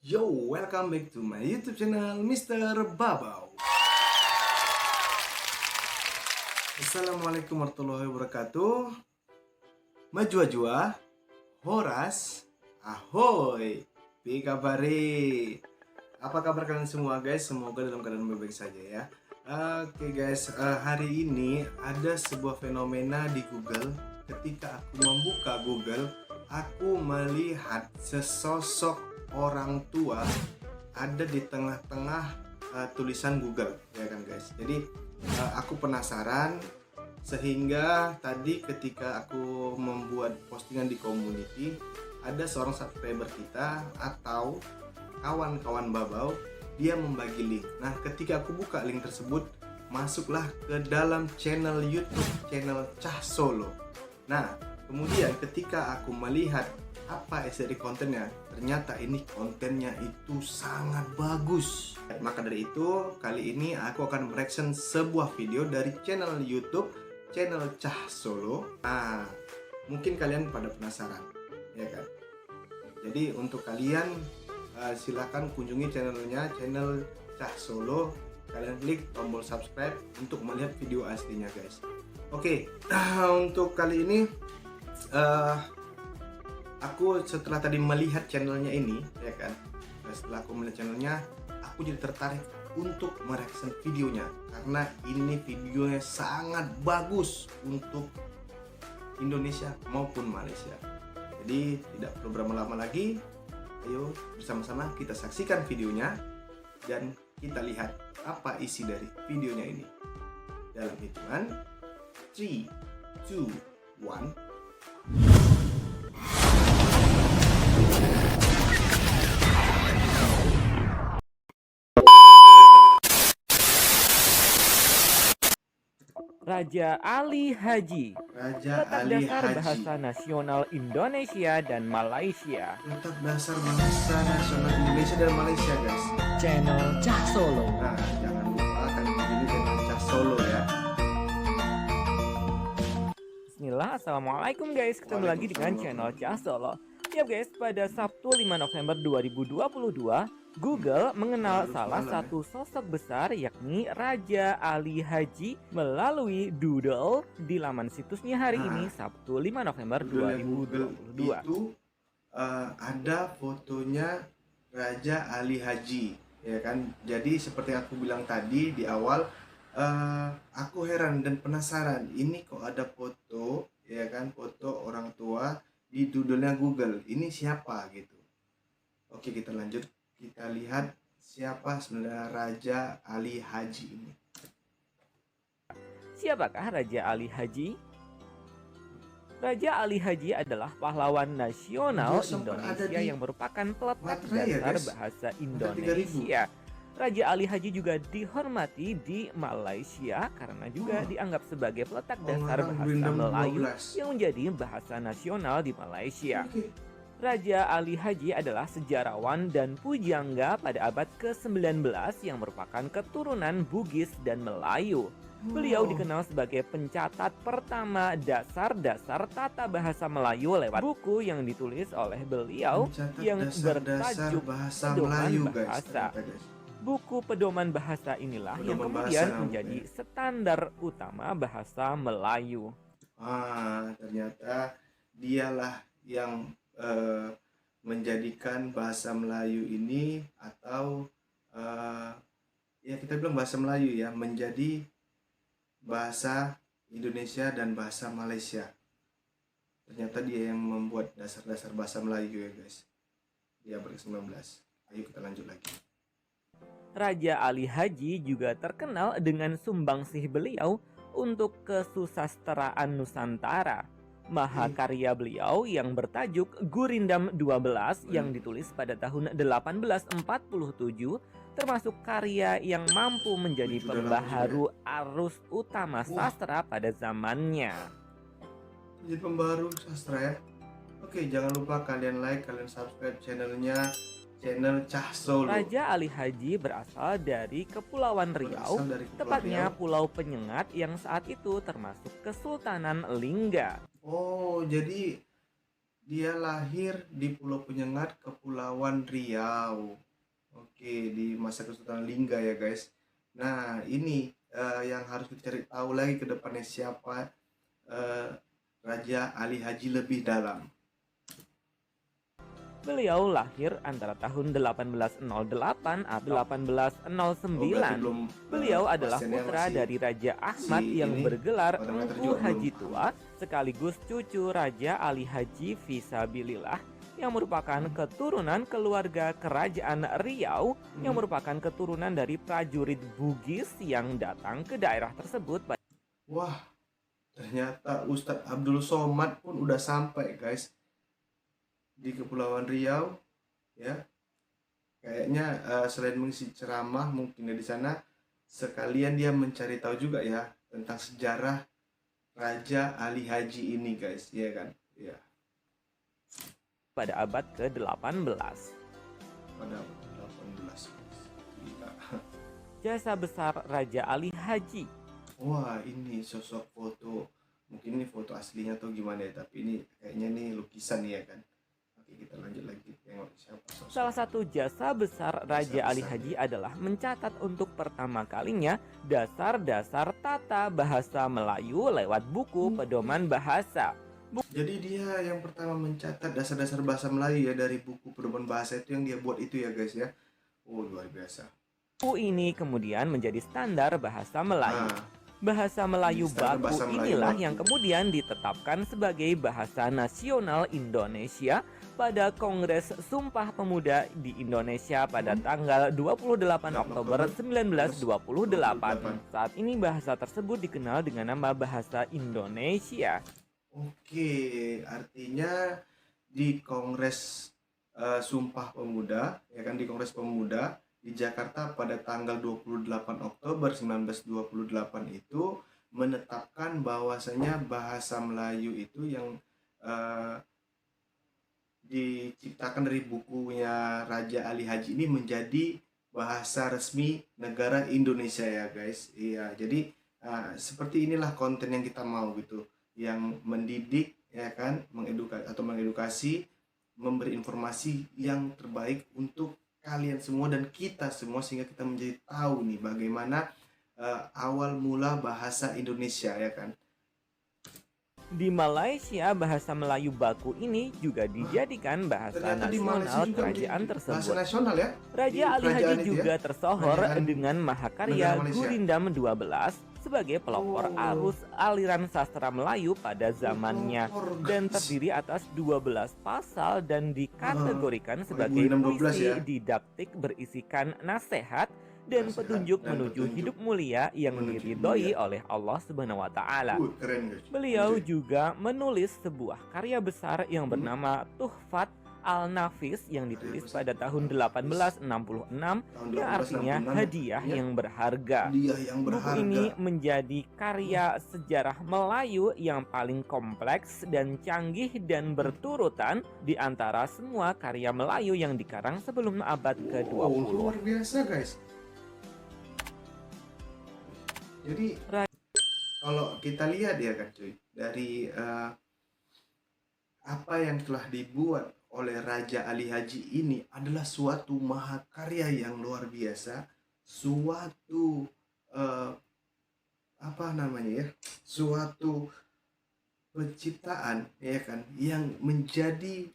Yo, welcome back to my YouTube channel Mr. Babau. Assalamualaikum warahmatullahi wabarakatuh. Majua-jua, Horas, ahoy, pi kabari. Apa kabar kalian semua guys? Semoga dalam keadaan baik-baik saja ya. Oke guys, hari ini ada sebuah fenomena di Google. Ketika aku membuka Google, aku melihat sesosok orang tua ada di tengah-tengah tulisan Google, ya kan guys. Jadi aku penasaran sehingga tadi ketika aku membuat postingan di community, ada seorang subscriber kita atau kawan-kawan Babau, dia membagi link. Nah, ketika aku buka link tersebut, masuklah ke dalam channel YouTube channel Cah Solo. Nah, kemudian ketika aku melihat apa isi dari kontennya, ternyata ini kontennya itu sangat bagus. Maka dari itu, kali ini aku akan mereaction sebuah video dari channel YouTube channel Cah Solo. Nah, mungkin kalian pada penasaran, ya kan? Jadi untuk kalian silahkan kunjungi channelnya, channel Cah Solo. Kalian klik tombol subscribe untuk melihat video aslinya guys. Oke, untuk kali ini aku setelah tadi melihat channelnya ini, ya kan, setelah aku melihat channelnya, aku jadi tertarik untuk mereaction videonya karena ini videonya sangat bagus untuk Indonesia maupun Malaysia. Jadi tidak perlu berlama-lama lagi, ayo bersama-sama kita saksikan videonya dan kita lihat apa isi dari videonya ini. Dalam hitungan 3, 2, 1. Raja Ali Haji, Raja letak Ali dasar Haji, bahasa nasional Indonesia dan Malaysia. letak dasar bahasa nasional Indonesia dan Malaysia guys. Channel Cah Solo. Nah, jangan lupa kan ini channel Cah Solo ya. Bismillah, assalamualaikum guys, ketemu lagi dengan channel Cah Solo. Ya guys, pada Sabtu 5 November 2022, Google mengenal salah satu sosok besar yakni Raja Ali Haji melalui doodle di laman situsnya hari ini Sabtu 5 November 2022. Itu ada fotonya Raja Ali Haji, ya kan. Jadi seperti aku bilang tadi di awal, aku heran dan penasaran, ini kok ada foto, ya kan, foto orang tua di doodle-nya Google. Ini siapa gitu. Oke, kita lanjut. Kita lihat siapa sebenarnya Raja Ali Haji ini. Siapakah Raja Ali Haji? Raja Ali Haji adalah pahlawan nasional Indonesia yang merupakan peletak dasar bahasa Indonesia. Raja Ali Haji juga dihormati di Malaysia karena juga dianggap sebagai peletak dasar bahasa Melayu yang menjadi bahasa nasional di Malaysia. Raja Ali Haji adalah sejarawan dan pujangga pada abad ke-19 yang merupakan keturunan Bugis dan Melayu. Beliau dikenal sebagai pencatat pertama dasar-dasar tata bahasa Melayu lewat buku yang ditulis oleh beliau yang bertajuk Pedoman Bahasa. Buku Pedoman Bahasa inilah yang kemudian menjadi standar utama bahasa Melayu. Ternyata dialah yang menjadikan bahasa Melayu ini, atau ya kita bilang bahasa Melayu ya, menjadi bahasa Indonesia dan bahasa Malaysia. Ternyata dia yang membuat dasar-dasar bahasa Melayu ya guys, di abad ke-19. Ayo kita lanjut lagi. Raja Ali Haji juga terkenal dengan sumbangsih beliau untuk kesusasteraan Nusantara. Mahakarya beliau yang bertajuk Gurindam 12 yang ditulis pada tahun 1847 termasuk karya yang mampu menjadi pembaharu arus utama sastra pada zamannya. Jadi pembaharu sastra ya. Oke, jangan lupa kalian like, kalian subscribe channelnya, channel Cah Solo. Raja Ali Haji berasal dari Kepulauan Riau, tepatnya Pulau Penyengat yang saat itu termasuk Kesultanan Lingga. Oh, jadi dia lahir di Pulau Penyengat, Kepulauan Riau. Oke, di masa Kesultanan Lingga ya guys. Nah, ini yang harus kita cari tahu lagi ke depannya, siapa Raja Ali Haji lebih dalam. Beliau lahir antara tahun 1808 atau 1809. Beliau adalah putra dari Raja Ahmad yang bergelar Engku Haji Tua, sekaligus cucu Raja Ali Haji Fisabilillah yang merupakan keturunan keluarga Kerajaan Riau yang merupakan keturunan dari prajurit Bugis yang datang ke daerah tersebut. Wah, ternyata Ustadz Abdul Somad pun udah sampai guys di Kepulauan Riau ya. Kayaknya selain mengisi ceramah mungkin di sana sekalian dia mencari tahu juga ya tentang sejarah Raja Ali Haji ini guys, ya kan? Ya. Pada abad ke-18. Pada abad ke-18. Gila. Jasa besar Raja Ali Haji. Wah, ini sosok foto. Mungkin ini foto aslinya atau gimana ya, tapi ini kayaknya nih lukisan ya kan. Oke, kita lanjut lagi tengok siapa sosok. Salah satu jasa besar Raja Ali Haji adalah mencatat untuk pertama kalinya dasar-dasar tata bahasa Melayu lewat buku pedoman bahasa. Jadi dia yang pertama mencatat dasar-dasar bahasa Melayu ya dari buku pedoman bahasa itu yang dia buat itu ya guys ya. Oh, luar biasa. Buku ini kemudian menjadi standar bahasa Melayu. Bahasa Melayu baku inilah yang kemudian ditetapkan sebagai bahasa nasional Indonesia pada Kongres Sumpah Pemuda di Indonesia pada tanggal 28 Oktober 1928. Saat ini bahasa tersebut dikenal dengan nama bahasa Indonesia. Oke, artinya di Kongres Sumpah Pemuda, ya kan, di Kongres Pemuda di Jakarta pada tanggal 28 Oktober 1928 itu menetapkan bahwasanya bahasa Melayu itu yang diciptakan dari bukunya Raja Ali Haji ini menjadi bahasa resmi negara Indonesia ya guys. Iya, jadi seperti inilah konten yang kita mau gitu, yang mendidik ya kan, mengedukasi, memberi informasi yang terbaik untuk kalian semua dan kita semua, sehingga kita menjadi tahu nih bagaimana awal mula bahasa Indonesia ya kan. Di Malaysia, bahasa Melayu baku ini juga dijadikan bahasa nasional kerajaan tersebut. Bahasa nasional ya? Raja Ali Haji juga tersohor dengan mahakarya Gurindam 12 sebagai pelopor arus aliran sastra Melayu pada zamannya dan terdiri atas 12 pasal dan dikategorikan sebagai puisi didaktik berisikan nasihat dan petunjuk menuju hidup mulia yang diridhoi oleh Allah Subhanahu wa taala. Beliau juga menulis sebuah karya besar yang bernama Tuhfat Al-Nafis yang ditulis pada tahun 1866 yang artinya hadiah yang berharga. Buku ini menjadi karya sejarah Melayu yang paling kompleks dan canggih dan berturutan di antara semua karya Melayu yang dikarang sebelum abad ke-20. Luar biasa guys. Jadi kalau kita lihat ya kan cuy, dari apa yang telah dibuat oleh Raja Ali Haji ini adalah suatu mahakarya yang luar biasa, suatu suatu penciptaan ya kan yang menjadi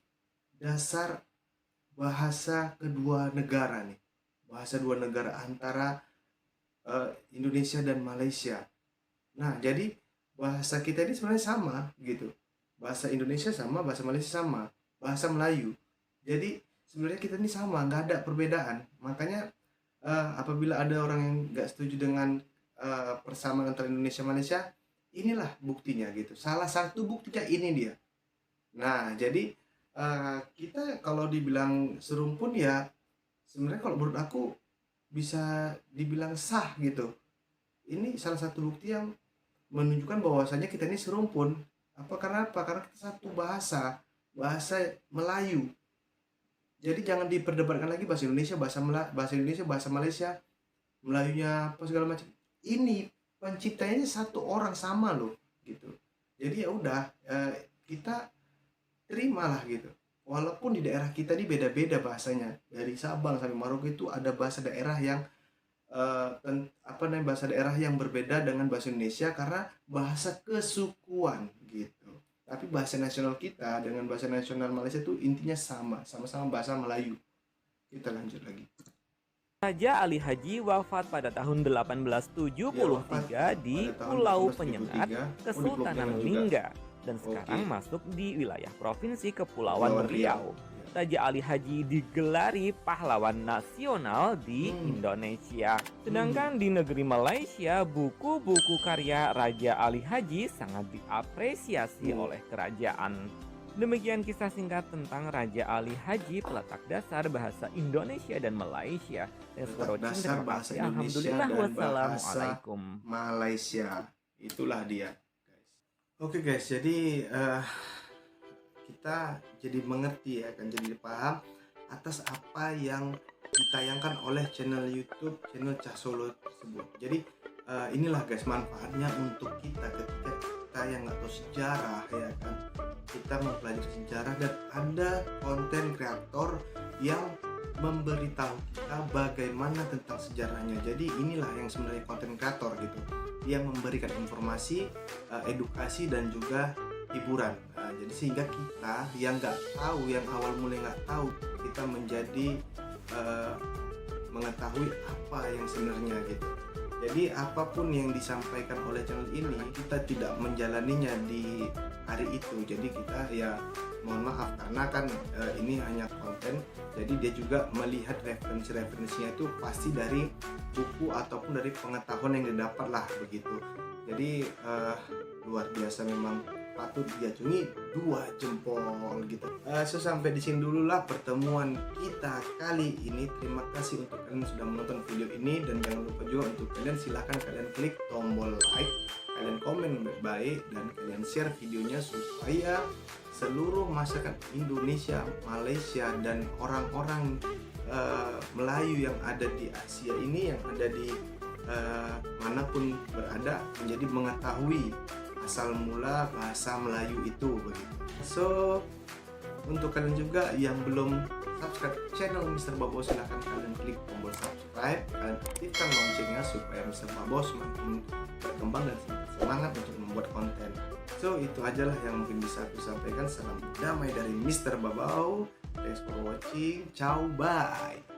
dasar bahasa kedua negara nih, bahasa dua negara antara Indonesia dan Malaysia. Nah, jadi bahasa kita ini sebenarnya sama gitu. Bahasa Indonesia sama, bahasa Malaysia sama, bahasa Melayu. Jadi sebenarnya kita ini sama, nggak ada perbedaan. Makanya apabila ada orang yang nggak setuju dengan persamaan antara Indonesia dan Malaysia, inilah buktinya gitu. Salah satu buktinya ini dia. Nah, jadi kita kalau dibilang serumpun ya, sebenarnya kalau menurut aku bisa dibilang sah gitu. Ini salah satu bukti yang menunjukkan bahwasanya kita ini serumpun. Karena kita satu bahasa Melayu. Jadi jangan diperdebatkan lagi bahasa Indonesia, bahasa Malaysia, Melayunya apa segala macam. Ini penciptanya satu orang sama loh gitu. Jadi ya udah, kita terimalah gitu. Walaupun di daerah kita ini beda-beda bahasanya, dari Sabang sampai Maroke itu ada bahasa daerah yang bahasa daerah yang berbeda dengan bahasa Indonesia karena bahasa kesukuan gitu. Tapi bahasa nasional kita dengan bahasa nasional Malaysia itu intinya sama-sama bahasa Melayu. Kita lanjut lagi. Raja Ali Haji wafat pada tahun 1873 di Pulau Penyengat, Kesultanan Lingga, dan sekarang masuk di wilayah Provinsi Kepulauan Riau. Raja Ali Haji digelari pahlawan nasional di Indonesia. Sedangkan di negeri Malaysia, buku-buku karya Raja Ali Haji sangat diapresiasi oleh kerajaan. Demikian kisah singkat tentang Raja Ali Haji, peletak dasar bahasa Indonesia dan Malaysia. Dasar bahasa Indonesia dan bahasa Malaysia. Itulah dia, guys. Oke guys, jadi kita jadi mengerti ya, kan, jadi paham atas apa yang ditayangkan oleh channel YouTube channel Cah Solo tersebut. Jadi inilah guys manfaatnya untuk kita ketika kita yang nggak tahu sejarah ya kan, kita mempelajari sejarah dan ada konten kreator yang memberitahu kita bagaimana tentang sejarahnya. Jadi inilah yang sebenarnya konten kreator gitu, dia memberikan informasi, edukasi dan juga hiburan. Jadi sehingga kita yang nggak tahu, yang awal mulai nggak tahu, kita menjadi mengetahui apa yang sebenarnya gitu. Jadi apapun yang disampaikan oleh channel ini kita tidak menjalaninya di hari itu. Jadi kita ya mohon maaf karena kan ini hanya konten. Jadi dia juga melihat referensinya itu pasti dari buku ataupun dari pengetahuan yang didapat lah begitu. Jadi luar biasa memang, patut diacungi 2 jempol gitu. Sampai di sini dulu lah pertemuan kita kali ini. Terima kasih untuk kalian sudah menonton video ini, dan jangan lupa juga untuk kalian silahkan kalian klik tombol like, kalian komen baik-baik, dan kalian share videonya supaya seluruh masyarakat Indonesia, Malaysia, dan orang-orang Melayu yang ada di Asia ini, yang ada di manapun berada, menjadi mengetahui asal mula bahasa Melayu itu begitu. So untuk kalian juga yang belum subscribe channel Mr. Babo, silahkan kalian klik tombol subscribe, kalian aktifkan loncengnya supaya Mr. Babo semakin berkembang dan semakin semangat untuk membuat konten. So itu ajalah yang mungkin bisa aku sampaikan. Salam damai dari Mr. Babo. Thanks for watching. Ciao, bye.